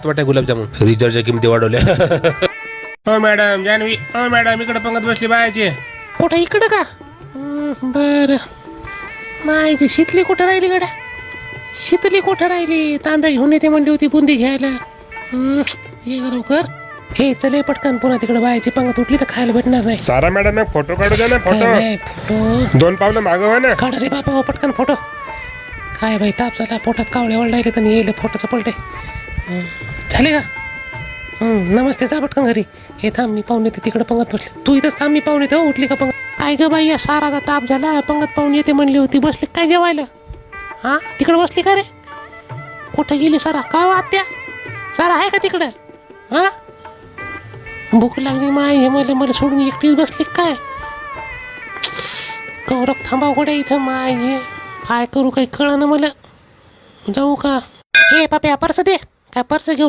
वाटतं गुलाबजामुन रिचार्जच्या किमती वाढवल्या. हो मॅडम जानवी, हो मॅडम इकडे पंगत बसली बायाची. कुठं इकडं का? बरं. माहिती शीतली कुठं राहिली गड्या? शीतली कुठं राहिली? तांब्या घेऊन येते म्हणली होती बुंदी घ्यायला. ये लवकर. हे चले पटकन, पुन्हा तिकडे बायाची पंगत उठली तर खायला भेटणार नाही. सारा मॅडम एक फोटो काढू द्या ना. फोटो 2 पावलं मागं व्हा ना. काढ रे बाबा, पटकन फोटो. काय बाई ताप झाला, पोटात कावळे वळडायले तर येईल फोटोचं पलटे. झाले का? नमस्ते, जा पटकन घरी. हे थांब, मी पाहून येते तिकडे पंगत बसली. तू इथंच थांब, मी पाहून येते. उठली का पंगत? काय ग बाई, या साराचा ताप झाला, पंगत पाहून येते म्हणली होती, बसली काय जेवायला? हा तिकडे बसली का रे? कुठं गेली सारा? काय वाटत्या सारा आहे का तिकडे? हा भूक लागली माय, हे मला सोडून एकटीच बसली काय? कौरक थांबा गोड्या इथं माय, हे काय करू काही कळलं ना मला. जाऊ का? हे पाप्या पर्स दे. काय पर्स घेऊन